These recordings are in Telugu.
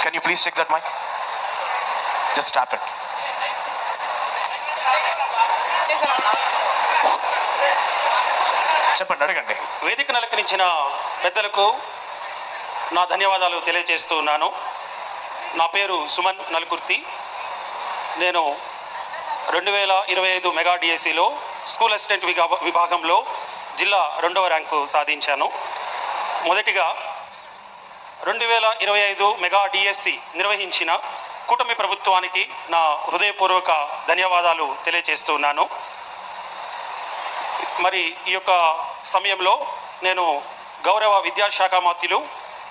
Can you please check that mic? Just tap it. చెప్పండి, అడగండి. వేదికను అలంకరించిన పెద్దలకు నా ధన్యవాదాలు తెలియజేస్తూ ఉన్నాను. నా పేరు సుమన్ నలుకుర్తి. నేను 2025 మెగా డిఎస్సిలో స్కూల్ అసిస్టెంట్ విభాగంలో జిల్లా 2వ ర్యాంకు సాధించాను. మొదటిగా 2025 మెగా డిఎస్సి నిర్వహించిన కూటమి ప్రభుత్వానికి నా హృదయపూర్వక ధన్యవాదాలు తెలియజేస్తున్నాను. మరి ఈ యొక్క సమయంలో నేను గౌరవ విద్యాశాఖ మంత్రులు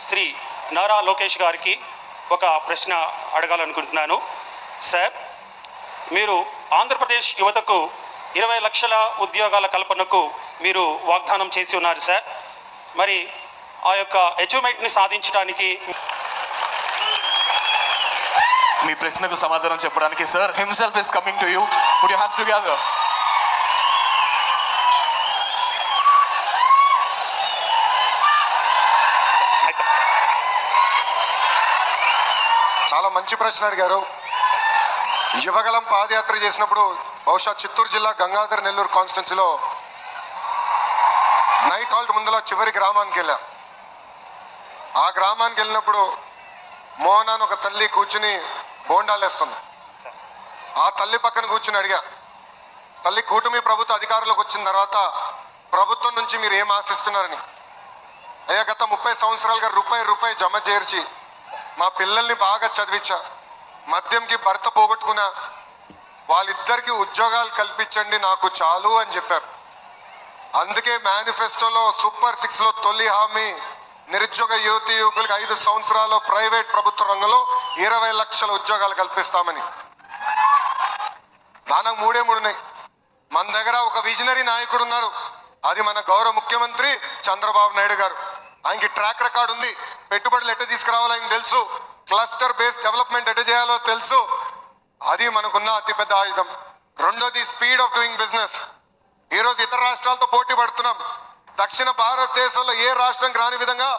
శ్రీ నారా లోకేష్ గారికి ఒక ప్రశ్న అడగాలనుకుంటున్నాను. సార్, మీరు ఆంధ్రప్రదేశ్ యువతకు 20 లక్షల ఉద్యోగాల కల్పనకు మీరు వాగ్దానం చేసి ఉన్నారు సార్. మరి ఆ యొక్క అచీవ్మెంట్ని సాధించడానికి మీ ప్రశ్నకు సమాధానం చెప్పడానికి sir himself is coming to you. Put your hands together. చాలా మంచి ప్రశ్న అడిగారు. యువగలం పాదయాత్ర చేసినప్పుడు బహుశా చిత్తూరు జిల్లా గంగాధర్ నెల్లూరు కాన్స్టిట్యున్సీలో నైట్ హాల్ట్ ముందులో చివరి గ్రామానికి వెళ్ళా. ఆ గ్రామానికి వెళ్ళినప్పుడు మోహన్ అని ఒక తల్లి కూర్చుని బోండాలు వేస్తుంది. ఆ తల్లి పక్కన కూర్చుని అడిగా, తల్లి, కూటమి ప్రభుత్వ అధికారంలోకి వచ్చిన తర్వాత ప్రభుత్వం నుంచి మీరు ఏం ఆశిస్తున్నారని. అయ్యా, గత 30 సంవత్సరాలుగా రూపాయి జమ చేర్చి మా పిల్లల్ని బాగా చదివించా, మద్యంకి భర్త పోగొట్టుకున్నా, వాళ్ళిద్దరికి ఉద్యోగాలు కల్పించండి నాకు చాలు అని చెప్పారు. అందుకే మేనిఫెస్టోలో సూపర్ 6లో తొలి హామీ నిరుద్యోగ యువతి యువకులకి 5 సంవత్సరాలు ప్రైవేట్ ప్రభుత్వ రంగంలో 20 లక్షల ఉద్యోగాలు కల్పిస్తామని. దానికి 3 ఉన్నాయి. మన దగ్గర ఒక విజనరీ నాయకుడు ఉన్నాడు, అది మన గౌరవ ముఖ్యమంత్రి చంద్రబాబు నాయుడు గారు. ఆయనకి ట్రాక్ రికార్డ్ ఉంది. పెట్టుబడులు ఎట్ట తీసుకురావాలో ఆయనకు తెలుసు, క్లస్టర్ బేస్డ్ డెవలప్మెంట్ ఎట్ట చేయాలో తెలుసు. అది మనకున్న అతిపెద్ద ఆయుధం. రెండోది స్పీడ్ ఆఫ్ డూయింగ్ బిజినెస్. ఈరోజు ఇతర రాష్ట్రాలతో పోటీ పడుతున్నాం. దక్షిణ భారతదేశంలో ఏ రాష్ట్రం రాని విధంగా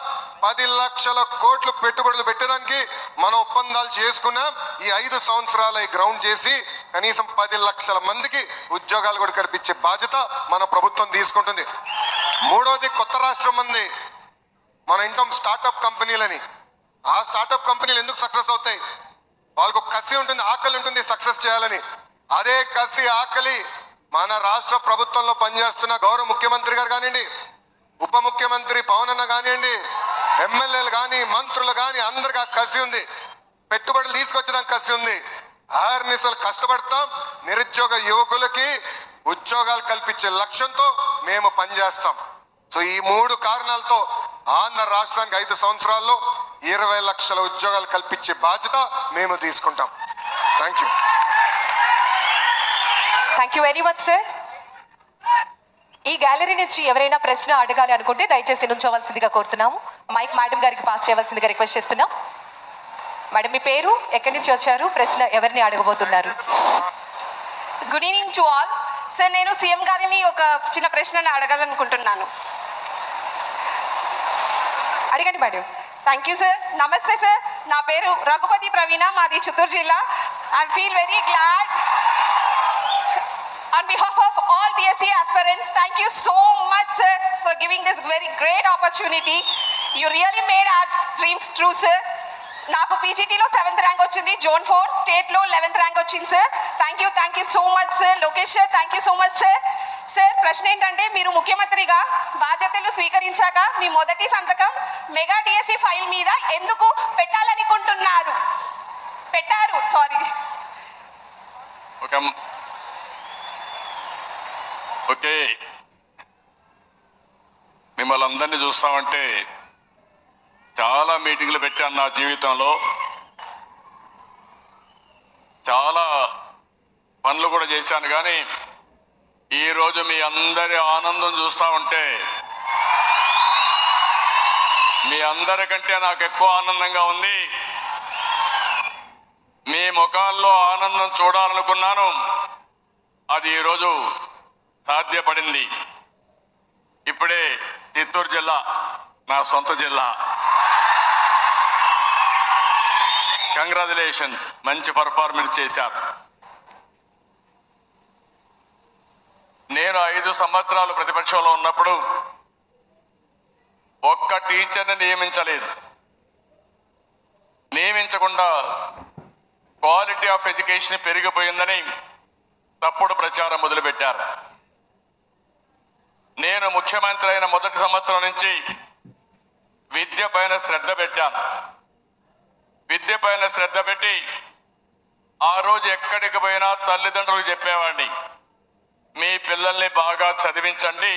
10 లక్షల కోట్లు పెట్టుబడులు పెట్టడానికి మనం ఒప్పందాలు చేసుకున్నాం. ఈ 5 సంవత్సరాల గ్రౌండ్ చేసి కనీసం 10 లక్షల మందికి ఉద్యోగాలు కూడా కల్పించే బాధ్యత మన ప్రభుత్వం తీసుకుంటుంది. మూడోది, కొత్త రాష్ట్రం మంది మన ఇంటాం స్టార్టప్ కంపెనీలని. ఆ స్టార్టప్ కంపెనీలు ఎందుకు సక్సెస్ అవుతాయి? వాళ్ళకు కసి ఉంటుంది, ఆకలి ఉంటుంది సక్సెస్ చేయాలని. అదే కసి ఆకలి మన రాష్ట్ర ప్రభుత్వంలో పనిచేస్తున్న గౌరవ ముఖ్యమంత్రి గారు కానివ్వండి, ఉప ముఖ్యమంత్రి పవన్ అన్న కానివ్వండి, ఎమ్మెల్యేలు కానీ మంత్రులు కానీ అందరికి ఆ కసి ఉంది. పెట్టుబడులు తీసుకొచ్చడానికి కసి ఉంది. ఆర్నిసలు కష్టపడతాం. నిరుద్యోగ యువకులకి ఉద్యోగాలు కల్పించే లక్ష్యంతో మేము పనిచేస్తాం. సో ఈ 3 కారణాలతో ఆంధ్ర రాష్ట్రానికి 5 సంవత్సరాల్లో 20 లక్షల ఉద్యోగాలు కల్పించే బాధ్యత మేము తీసుకుంటాం. Thank you. Thank you very much sir. ఈ గ్యాలరీ నుంచి ఎవరైనా ప్రశ్న అడగాలి అనుకుంటే దయచేసి నుంచోవలసిందిగా కోరుతున్నాము. మైక్ మేడం గారికి పాస్ చేయవలసిందిగా రిక్వెస్ట్ చేస్తున్నాం. మేడం, మీ పేరు, ఎక్కడి నుంచి వచ్చారు, ప్రశ్న ఎవరిని అడగబోతున్నారు? Good evening to all. Sir, నేను సీఎం గారిని ఒక చిన్న ప్రశ్నను అడగాలనుకుంటున్నాను. అడగండి మేడం. Thank you sir. నమస్తే సార్, నా పేరు రఘుపతి ప్రవీణ, మాది చిత్తూరు జిల్లా. I feel very glad on behalf of all DSC aspirants. Thank you so much sir for giving this very great opportunity. You really made our dreams true sir. నాకు పీజీటీలో 7th ర్యాంక్ వచ్చింది, జోన్ 4 స్టేట్లో 11th ర్యాంక్ వచ్చింది sir. Thank you so much sir. Lokesh sir, thank you so much sir. Sir, ప్రశ్న ఏంటంటే, మీరు ముఖ్యమంత్రిగా బాధ్యతలు స్వీకరించాక మీ మొదటి సంతకం మెగా డిఎస్సి ఫైల్ మీద ఎందుకు పెట్టాలనుకుంటున్నారు? పెట్టారు, సారీ. ఓకే, మిమ్మల్ని అందరినీ చూస్తామంటే చాలా మీటింగ్లు పెట్టాను నా జీవితంలో. చాలా పనులు కూడా చేశాను. కానీ ఈరోజు మీ అందరి ఆనందం చూస్తూ ఉంటే మీ అందరికంటే నాకు ఎక్కువ ఆనందంగా ఉంది. మీ ముఖాల్లో ఆనందం చూడాలనుకున్నాను, అది ఈరోజు సాధ్యపడింది. ఇప్పుడే చిత్తూరు జిల్లా నా సొంత జిల్లా. కంగ్రాచులేషన్స్, మంచి పర్ఫార్మెన్స్ చేశారు. నేను 5 సంవత్సరాలు ప్రతిపక్షంలో ఉన్నప్పుడు ఒక్క టీచర్ని నియమించలేదు. నియమించకుండా క్వాలిటీ ఆఫ్ ఎడ్యుకేషన్ పెరిగిపోయిందని తప్పుడు ప్రచారం మొదలుపెట్టారు. నేను ముఖ్యమంత్రి అయిన మొదటి సంవత్సరం నుంచి విద్య పైన శ్రద్ధ పెట్టాను. విద్య పైన శ్రద్ధ పెట్టి ఆ రోజు ఎక్కడికి పోయినా తల్లిదండ్రులకు చెప్పేవాడిని, మీ పిల్లల్ని బాగా చదివించండి,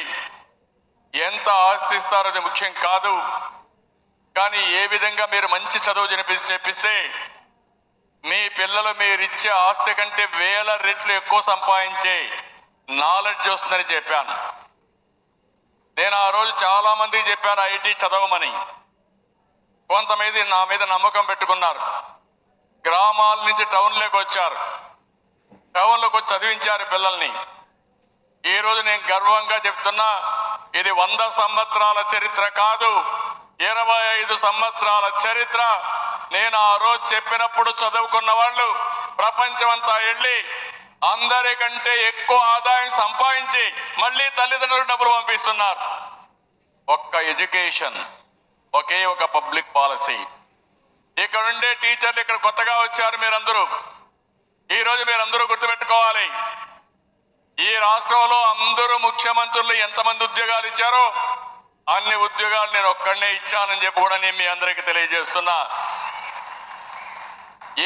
ఎంత ఆస్తి ఇస్తారో అది ముఖ్యం కాదు, కానీ ఏ విధంగా మీరు మంచి చదువు చెప్పిస్తే మీ పిల్లలు మీరిచ్చే ఆస్తి కంటే 1000 రెట్లు ఎక్కువ సంపాదించే నాలెడ్జ్ వస్తుందని చెప్పాను. నేను ఆ రోజు చాలా మందికి చెప్పాను ఐటీ చదవమని. కొంతమంది నా మీద నమ్మకం పెట్టుకున్నారు. గ్రామాల నుంచి టౌన్లోకి వచ్చారు, టౌన్లోకి వచ్చి చదివించారు పిల్లల్ని. ఈ రోజు నేను గర్వంగా చెప్తున్నా, ఇది 100 సంవత్సరాల చరిత్ర కాదు, 25 సంవత్సరాల చరిత్ర. నేను ఆ రోజు చెప్పినప్పుడు చదువుకున్న వాళ్ళు ప్రపంచమంతా వెళ్ళి అందరికంటే ఎక్కువ ఆదాయం సంపాదించి మళ్ళీ తల్లిదండ్రులకు డబ్బులు పంపిస్తున్నారు. ఒక్క ఎడ్యుకేషన్, ఒకే ఒక పబ్లిక్ పాలసీ. ఇక్కడ ఉండే టీచర్లు ఇక్కడ కొత్తగా వచ్చారు మీరందరూ. ఈరోజు మీరందరూ గుర్తుపెట్టుకోవాలి, ఈ రాష్ట్రంలో అందరూ ముఖ్యమంత్రులు ఎంతమంది ఉద్యోగాలు ఇచ్చారో అన్ని ఉద్యోగాలు నేను ఒక్కడనే ఇచ్చానని చెప్పి కూడా నేను మీ అందరికీ తెలియజేస్తున్నా.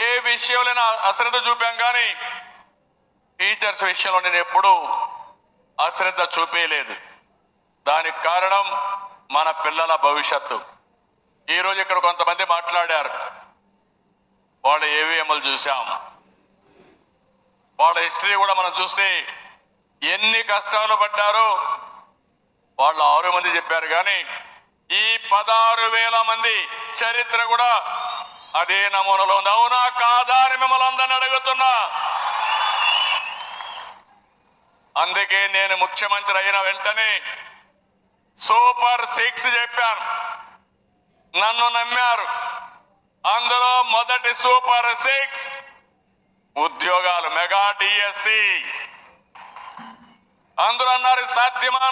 ఏ విషయంలో అశ్రద్ధ చూపాం కానీ టీచర్స్ విషయంలో నేను ఎప్పుడూ అశ్రద్ధ చూపేయలేదు. దానికి కారణం మన పిల్లల భవిష్యత్తు. ఈరోజు ఇక్కడ కొంతమంది మాట్లాడారు, వాళ్ళ ఏవిఎంలు చూసాం, వాళ్ళ హిస్టరీ కూడా మనం చూస్తే ఎన్ని కష్టాలు పడ్డారో వాళ్ళు 6 మంది చెప్పారు. కానీ ఈ 16,000 మంది చరిత్ర కూడా అదే నమూనాలో ఉంది. అవునా కాదా అని మిమ్మల్ని అందరిని అడుగుతున్నా. అందుకే నేను ముఖ్యమంత్రి అయిన వెంటనే సూపర్ 6 చెప్పాను. నన్ను నమ్మారు. అందులో మొదటి సూపర్ 6 ఉద్యోగాలు, మెగా డిఎస్సి. అందరూ అన్నారు సాధ్యమా?